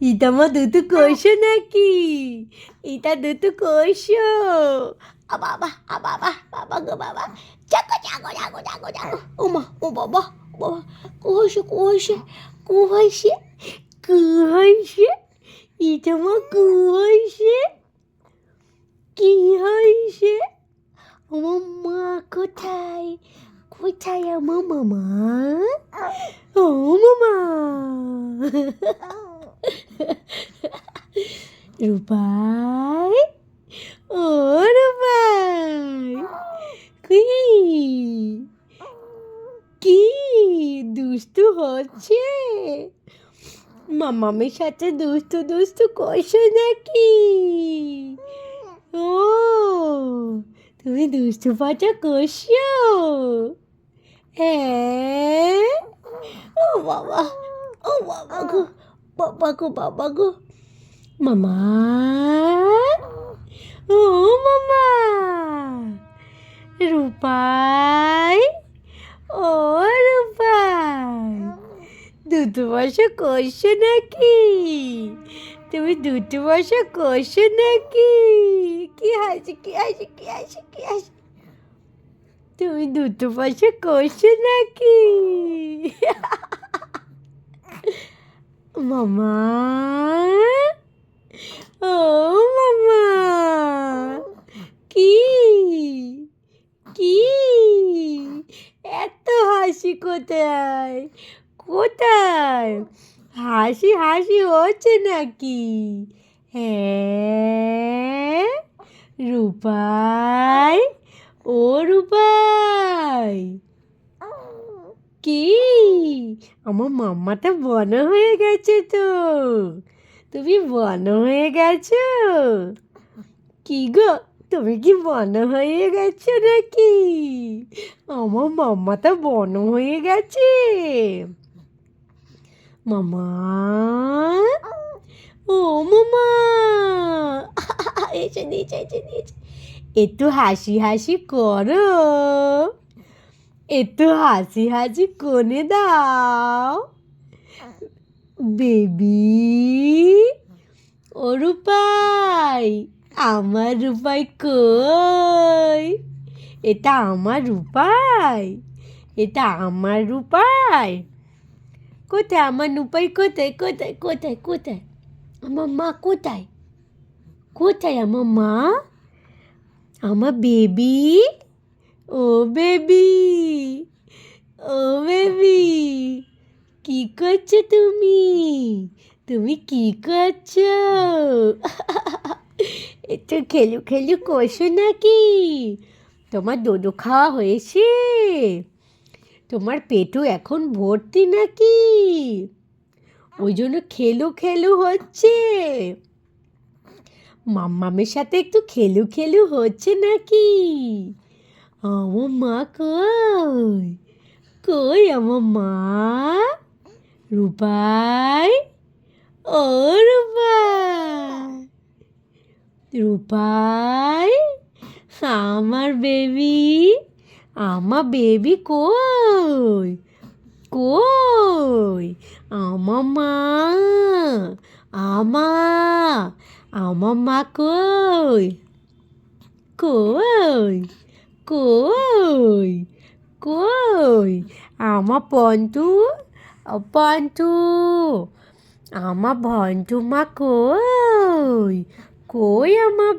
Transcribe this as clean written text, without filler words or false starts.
এটা আমার দুটো কইছো নাকি? এটা দুটো কইছো? বাবা বাবা বাবা গো বাবা, জাগো জাগো জাগো জাগো জাগো। ওমা ও বাবা বাবা, কইছে কইছে কইছে কইছে, এটা আমার কইছে কি হয়েছে? আমার মা কোথায়? কোথায় আমার মামা? ও মামা, রূপাই, ও রূপাই, কি কি দুষ্টু হচ্ছে? মামামের সাথে দুষ্টু দুষ্টু করছো নাকি? ও, তুমি দুষ্টু পাটা করছো? হ্যাঁ, ও বাবা, ও বাবা গো, বাবা গো বাবা গো, মামা, ও মামা, রূপাই, ও রূপাই, দুটো বছর করছো নাকি? তুমি দুটো বছর করছো নাকি? কি হাসি কি হাসি কি হাসি কি হাসি, তুমি দুটো বছর করছো নাকি? মামা, ও মামা, কি কি এত হাসি কোথায়? কোথায় হাসি হাসি হচ্ছে নাকি? হ্যাঁ, রূপাই, ও রূপাই, কি আমার মাম্মাটা বড় হয়ে গেছে তো, তুমি বড় হয়ে গেছো? কি গো, তুমি কি বড় হয়ে গেছো নাকি? আমার মাম্মাটা বড় হয়ে গেছে। মামা, ও মামা, এসে নিয়েছে এসে নিয়েছে, একটু হাসি হাসি করো, একটু হাসি হাসি করে দাও বেবি। ও রূপাই, আমার রূপাই কই? এটা আমার রূপাই, এটা আমার রূপাই, কোথায় আমার রূপাই? কোথায় কোথায় কোথায় কোথায় আমার মা? কোথায় কোথায় আমার মা? আমার বেবি, ও বেবি, ও বেবি, কি করছো তুমি? তুমি কি করছো? একটু খেলু খেলু করছো নাকি? তোমার দোদো খাওয়া হয়েছে? তোমার পেটু এখন ভর্তি নাকি? ওই জন্য খেলু খেলু হচ্ছে? মাম্মামের সাথে একটু খেলু খেলু হচ্ছে নাকি? আমার মা কই? কই আমার মা? রূপাই, ও রূপাই, রূপাই, আমার বেবি, আমার বেবি কই? কই আমার মা? আমার মা কই? কই কই কই আমার পন্টু, পন্টু, আমার ভন্টু মা কই? কই আমার